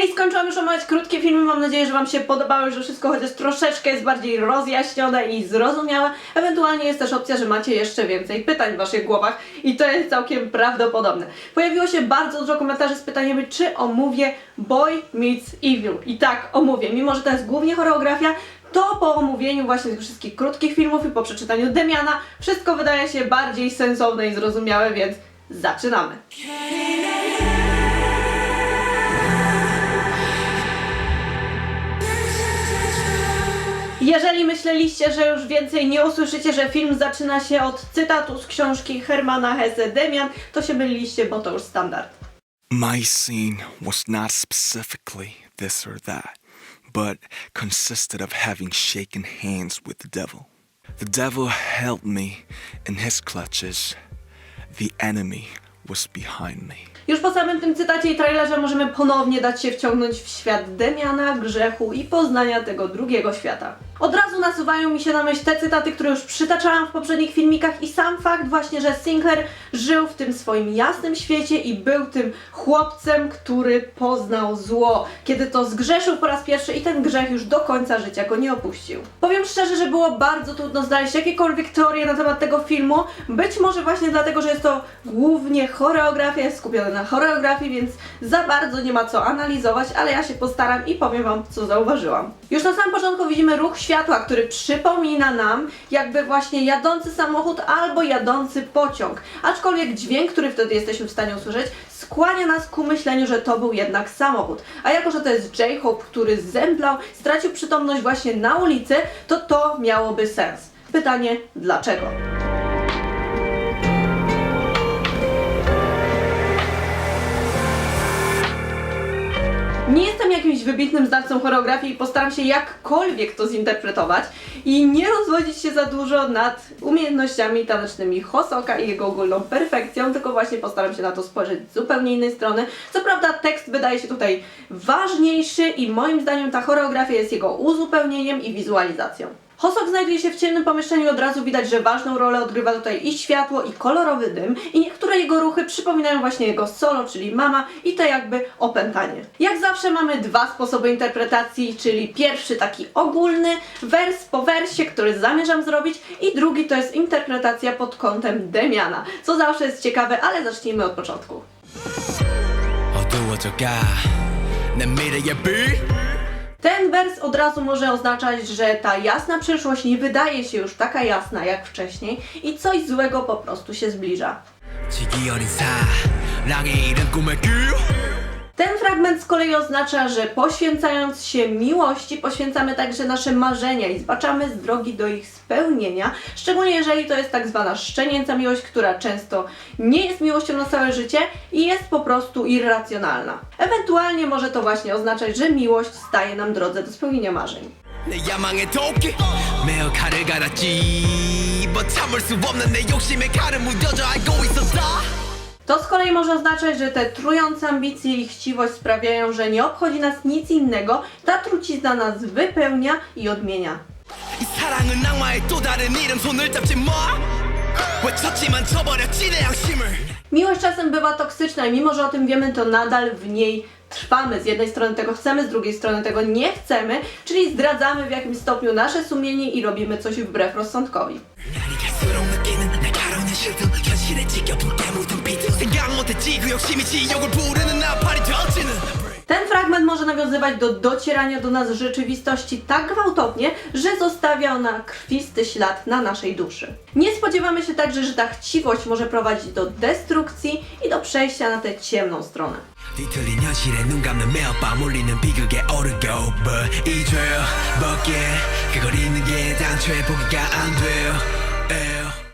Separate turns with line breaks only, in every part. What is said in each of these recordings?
Hej, skończyłam już omawiać krótkie filmy, mam nadzieję, że wam się podobały, że wszystko chociaż troszeczkę jest bardziej rozjaśnione i zrozumiałe. Ewentualnie jest też opcja, że macie jeszcze więcej pytań w waszych głowach i to jest całkiem prawdopodobne. Pojawiło się bardzo dużo komentarzy z pytaniem, czy omówię Boy Meets Evil. I tak, omówię, mimo że to jest głównie choreografia, to po omówieniu właśnie tych wszystkich krótkich filmów i po przeczytaniu Demiana wszystko wydaje się bardziej sensowne i zrozumiałe, więc zaczynamy. Jeżeli myśleliście, że już więcej nie usłyszycie, że film zaczyna się od cytatu z książki Hermana Hesse Demian, to się myliliście, bo to już standard.
My scene was not specifically this or that, but consisted of having shaken hands with the devil. The devil held me in his clutches. The enemy was behind me.
Już po samym tym cytacie i trailerze możemy ponownie dać się wciągnąć w świat Demiana, grzechu i poznania tego drugiego świata. Od razu nasuwają mi się na myśl te cytaty, które już przytaczałam w poprzednich filmikach i sam fakt właśnie, że Sinclair żył w tym swoim jasnym świecie i był tym chłopcem, który poznał zło, kiedy to zgrzeszył po raz pierwszy i ten grzech już do końca życia go nie opuścił. Powiem szczerze, że było bardzo trudno znaleźć jakiekolwiek teorie na temat tego filmu, być może właśnie dlatego, że jest to głównie choreografia, jest skupiona na choreografii, więc za bardzo nie ma co analizować, ale ja się postaram i powiem wam, co zauważyłam. Już na samym początku widzimy ruch światła, który przypomina nam jakby właśnie jadący samochód albo jadący pociąg. Aczkolwiek dźwięk, który wtedy jesteśmy w stanie usłyszeć, skłania nas ku myśleniu, że to był jednak samochód. A jako, że to jest J-Hope, który zemdlał, stracił przytomność właśnie na ulicy, to miałoby sens. Pytanie, dlaczego? Nie jestem jakimś wybitnym znawcą choreografii i postaram się jakkolwiek to zinterpretować i nie rozwodzić się za dużo nad umiejętnościami tanecznymi Hosoka i jego ogólną perfekcją, tylko właśnie postaram się na to spojrzeć z zupełnie innej strony. Co prawda tekst wydaje się tutaj ważniejszy i moim zdaniem ta choreografia jest jego uzupełnieniem i wizualizacją. Hosok znajduje się w ciemnym pomieszczeniu i od razu widać, że ważną rolę odgrywa tutaj i światło, i kolorowy dym i niektóre jego ruchy przypominają właśnie jego solo, czyli mama i to jakby opętanie. Jak zawsze mamy dwa sposoby interpretacji, czyli pierwszy taki ogólny, wers po wersie, który zamierzam zrobić i drugi to jest interpretacja pod kątem Demiana, co zawsze jest ciekawe, ale zacznijmy od początku. Ten wers od razu może oznaczać, że ta jasna przyszłość nie wydaje się już taka jasna jak wcześniej i coś złego po prostu się zbliża. Ten fragment z kolei oznacza, że poświęcając się miłości, poświęcamy także nasze marzenia i zbaczamy z drogi do ich spełnienia, szczególnie jeżeli to jest tak zwana szczenięca miłość, która często nie jest miłością na całe życie i jest po prostu irracjonalna. Ewentualnie może to właśnie oznaczać, że miłość staje nam drodze do spełnienia marzeń. To z kolei może oznaczać, że te trujące ambicje i chciwość sprawiają, że nie obchodzi nas nic innego, ta trucizna nas wypełnia i odmienia. Miłość czasem bywa toksyczna i mimo, że o tym wiemy, to nadal w niej trwamy. Z jednej strony tego chcemy, z drugiej strony tego nie chcemy, czyli zdradzamy w jakimś stopniu nasze sumienie i robimy coś wbrew rozsądkowi. Ten fragment może nawiązywać do docierania do nas rzeczywistości tak gwałtownie, że zostawia ona krwisty ślad na naszej duszy. Nie spodziewamy się także, że ta chciwość może prowadzić do destrukcji i do przejścia na tę ciemną stronę.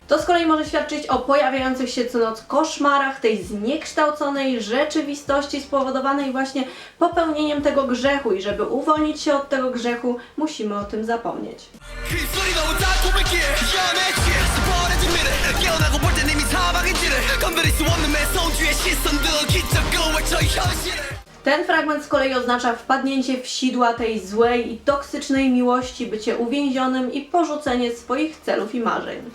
To z kolei może świadczyć o pojawiających się co noc koszmarach, tej zniekształconej rzeczywistości spowodowanej właśnie popełnieniem tego grzechu i żeby uwolnić się od tego grzechu, musimy o tym zapomnieć. Ten fragment z kolei oznacza wpadnięcie w sidła tej złej i toksycznej miłości, bycie uwięzionym i porzucenie swoich celów i marzeń.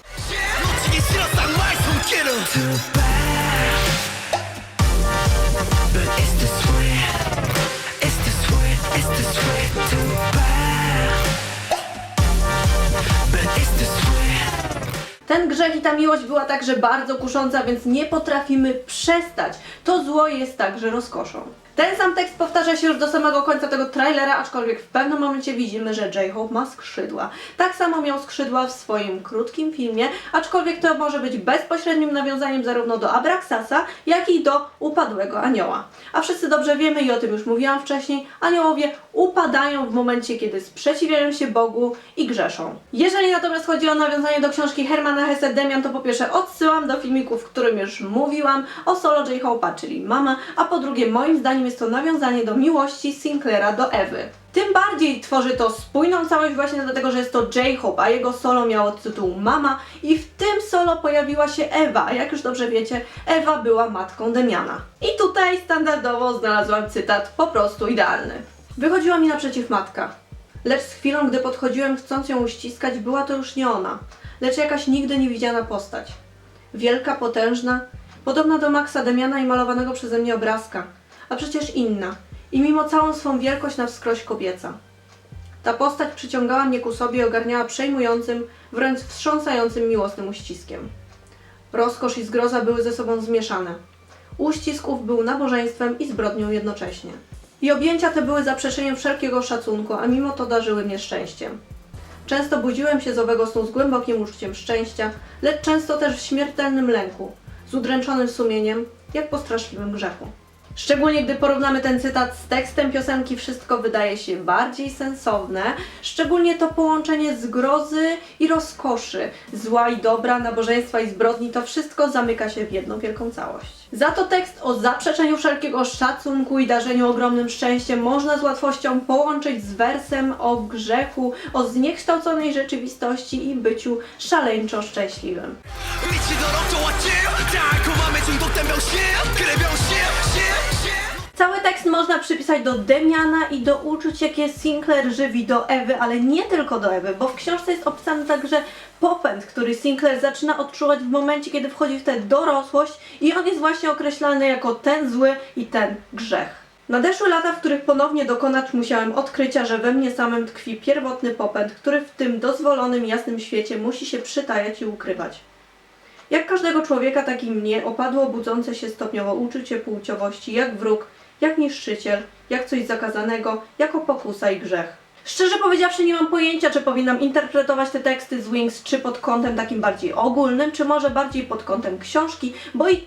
Ten grzech i ta miłość była także bardzo kusząca, więc nie potrafimy przestać. To zło jest także rozkoszą. Ten sam tekst powtarza się już do samego końca tego trailera, aczkolwiek w pewnym momencie widzimy, że J-Hope ma skrzydła. Tak samo miał skrzydła w swoim krótkim filmie, aczkolwiek to może być bezpośrednim nawiązaniem zarówno do Abraxasa, jak i do upadłego anioła. A wszyscy dobrze wiemy i o tym już mówiłam wcześniej, aniołowie upadają w momencie, kiedy sprzeciwiają się Bogu i grzeszą. Jeżeli natomiast chodzi o nawiązanie do książki Hermana Hesse Demian, to po pierwsze odsyłam do filmiku, w którym już mówiłam o solo J-Hope'a, czyli Mama, a po drugie moim zdaniem jest to nawiązanie do miłości Sinclaira do Ewy. Tym bardziej tworzy to spójną całość właśnie dlatego, że jest to J-Hope, a jego solo miało tytuł Mama i w tym solo pojawiła się Ewa, a jak już dobrze wiecie, Ewa była matką Demiana. I tutaj standardowo znalazłam cytat po prostu idealny. Wychodziła mi naprzeciw matka, lecz z chwilą, gdy podchodziłem chcąc ją uściskać, była to już nie ona, lecz jakaś nigdy nie widziana postać. Wielka, potężna, podobna do Maxa Demiana i malowanego przeze mnie obrazka, a przecież inna. I mimo całą swą wielkość na wskroś kobieca. Ta postać przyciągała mnie ku sobie i ogarniała przejmującym, wręcz wstrząsającym miłosnym uściskiem. Rozkosz i zgroza były ze sobą zmieszane. Uścisk ów był nabożeństwem i zbrodnią jednocześnie. I objęcia te były zaprzeczeniem wszelkiego szacunku, a mimo to darzyły mnie szczęściem. Często budziłem się z owego snu z głębokim uczuciem szczęścia, lecz często też w śmiertelnym lęku, z udręczonym sumieniem, jak po straszliwym grzechu. Szczególnie gdy porównamy ten cytat z tekstem piosenki, wszystko wydaje się bardziej sensowne, szczególnie to połączenie zgrozy i rozkoszy, zła i dobra, nabożeństwa i zbrodni, to wszystko zamyka się w jedną wielką całość. Za to tekst o zaprzeczeniu wszelkiego szacunku i darzeniu ogromnym szczęściem można z łatwością połączyć z wersem o grzechu, o zniekształconej rzeczywistości i byciu szaleńczo szczęśliwym. Cały tekst można przypisać do Demiana i do uczuć, jakie Sinclair żywi do Ewy, ale nie tylko do Ewy, bo w książce jest opisany także popęd, który Sinclair zaczyna odczuwać w momencie, kiedy wchodzi w tę dorosłość i on jest właśnie określany jako ten zły i ten grzech. Nadeszły lata, w których ponownie dokonać musiałem odkrycia, że we mnie samym tkwi pierwotny popęd, który w tym dozwolonym, jasnym świecie musi się przytajać i ukrywać. Jak każdego człowieka, tak i mnie opadło budzące się stopniowo uczucie płciowości, jak wróg, jak niszczyciel, jak coś zakazanego, jako pokusa i grzech. Szczerze powiedziawszy, nie mam pojęcia, czy powinnam interpretować te teksty z Wings, czy pod kątem takim bardziej ogólnym, czy może bardziej pod kątem książki, bo i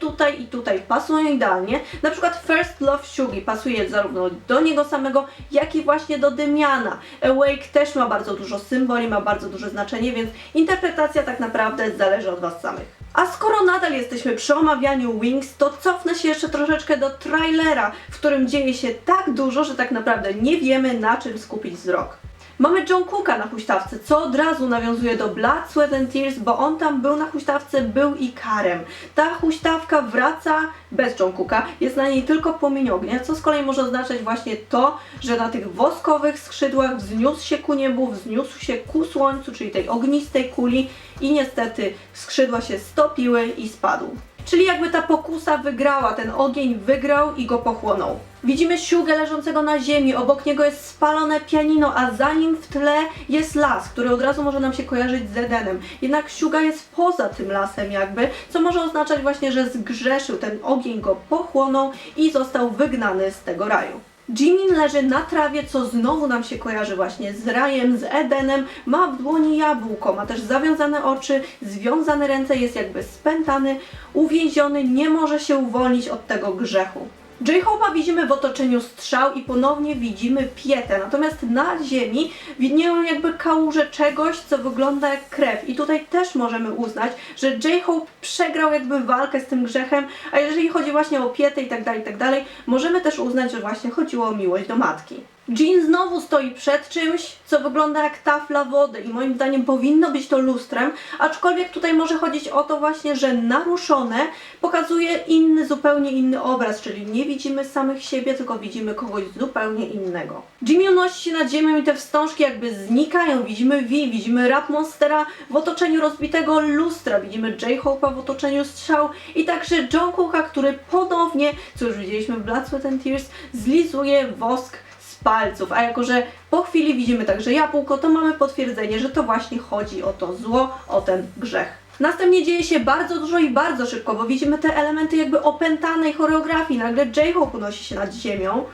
tutaj pasują idealnie. Na przykład First Love Shugi pasuje zarówno do niego samego, jak i właśnie do Demiana. Awake też ma bardzo dużo symboli, ma bardzo duże znaczenie, więc interpretacja tak naprawdę zależy od Was samych. A skoro nadal jesteśmy przy omawianiu Wings, to cofnę się jeszcze troszeczkę do trailera, w którym dzieje się tak dużo, że tak naprawdę nie wiemy, na czym skupić wzrok. Mamy Jungkooka na huśtawce, co od razu nawiązuje do Blood, Sweat and Tears, bo on tam był na huśtawce, był Ikarem. Ta huśtawka wraca bez Jungkooka, jest na niej tylko płomień ognia, co z kolei może oznaczać właśnie to, że na tych woskowych skrzydłach wzniósł się ku niebu, wzniósł się ku słońcu, czyli tej ognistej kuli i niestety skrzydła się stopiły i spadł. Czyli jakby ta pokusa wygrała, ten ogień wygrał i go pochłonął. Widzimy Shugę leżącego na ziemi, obok niego jest spalone pianino, a za nim w tle jest las, który od razu może nam się kojarzyć z Edenem. Jednak Shuga jest poza tym lasem jakby, co może oznaczać właśnie, że zgrzeszył, ten ogień go pochłonął i został wygnany z tego raju. Jimin leży na trawie, co znowu nam się kojarzy właśnie z rajem, z Edenem, ma w dłoni jabłko, ma też zawiązane oczy, związane ręce, jest jakby spętany, uwięziony, nie może się uwolnić od tego grzechu. J-Hope'a widzimy w otoczeniu strzał i ponownie widzimy Pietę, natomiast na ziemi widnieją jakby kałuże czegoś, co wygląda jak krew i tutaj też możemy uznać, że J-Hope przegrał jakby walkę z tym grzechem, a jeżeli chodzi właśnie o Pietę i tak dalej, możemy też uznać, że właśnie chodziło o miłość do matki. Jin znowu stoi przed czymś, co wygląda jak tafla wody i moim zdaniem powinno być to lustrem, aczkolwiek tutaj może chodzić o to właśnie, że naruszone pokazuje inny, zupełnie inny obraz, czyli nie widzimy samych siebie, tylko widzimy kogoś zupełnie innego. Jimmy unosi się nad ziemią i te wstążki jakby znikają, widzimy V, widzimy Rap Monstera w otoczeniu rozbitego lustra, widzimy J-Hope'a w otoczeniu strzał i także Jungkooka, który ponownie, co już widzieliśmy w Blood, Sweat and Tears, zlizuje wosk palców, a jako że po chwili widzimy także jabłko, to mamy potwierdzenie, że to właśnie chodzi o to zło, o ten grzech. Następnie dzieje się bardzo dużo i bardzo szybko, bo widzimy te elementy jakby opętanej choreografii. Nagle J-Hope unosi się nad ziemią,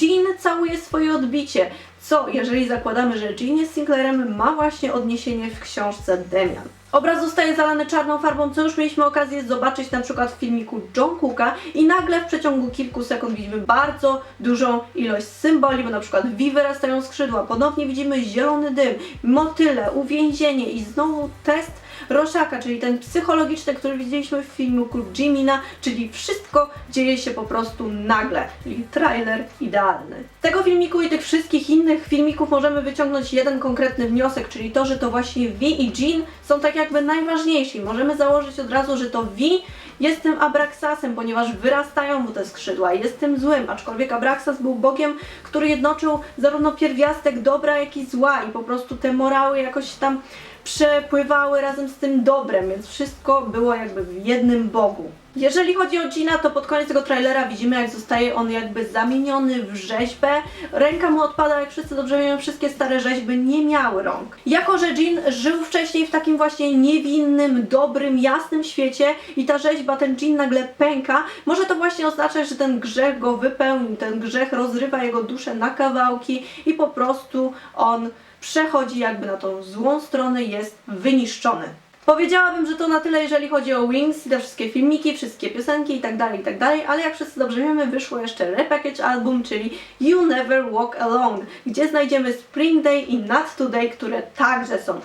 Jean całuje swoje odbicie, co, jeżeli zakładamy, że Jean jest Sinclairem, ma właśnie odniesienie w książce Demian. Obraz zostaje zalany czarną farbą, co już mieliśmy okazję zobaczyć na przykład w filmiku Jungkooka i nagle w przeciągu kilku sekund widzimy bardzo dużą ilość symboli, bo na przykład V wyrastają skrzydła, ponownie widzimy zielony dym, motyle, uwięzienie i znowu test Roszaka, czyli ten psychologiczny, który widzieliśmy w filmiku Jimina, czyli wszystko dzieje się po prostu nagle, czyli trailer idealny. Z tego filmiku i tych wszystkich innych filmików możemy wyciągnąć jeden konkretny wniosek, czyli to, że to właśnie V i Jean są tak jakby najważniejsi. Możemy założyć od razu, że to V jest tym Abraxasem, ponieważ wyrastają mu te skrzydła, jest tym złym, aczkolwiek Abraxas był bogiem, który jednoczył zarówno pierwiastek dobra, jak i zła i po prostu te morały jakoś tam przepływały razem z tym dobrem, więc wszystko było jakby w jednym Bogu. Jeżeli chodzi o Jeana, to pod koniec tego trailera widzimy, jak zostaje on jakby zamieniony w rzeźbę. Ręka mu odpada, jak wszyscy dobrze wiemy, wszystkie stare rzeźby nie miały rąk. Jako że Jean żył wcześniej w takim właśnie niewinnym, dobrym, jasnym świecie i ta rzeźba, ten Jean nagle pęka, może to właśnie oznaczać, że ten grzech go wypełnił, ten grzech rozrywa jego duszę na kawałki i po prostu on przechodzi jakby na tą złą stronę, jest wyniszczony. Powiedziałabym, że to na tyle, jeżeli chodzi o Wings i te wszystkie filmiki, wszystkie piosenki itd., ale jak wszyscy dobrze wiemy, wyszło jeszcze repackage album, czyli You Never Walk Alone, gdzie znajdziemy Spring Day i Not Today, które także są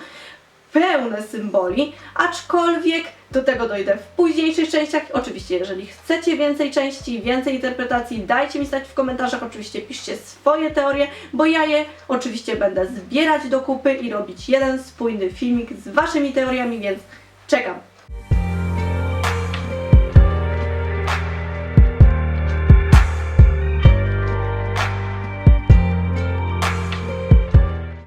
pełne symboli, aczkolwiek do tego dojdę w późniejszych częściach. Oczywiście, jeżeli chcecie więcej części, więcej interpretacji, dajcie mi znać w komentarzach, oczywiście piszcie swoje teorie, bo ja je oczywiście będę zbierać do kupy i robić jeden spójny filmik z waszymi teoriami, więc czekam.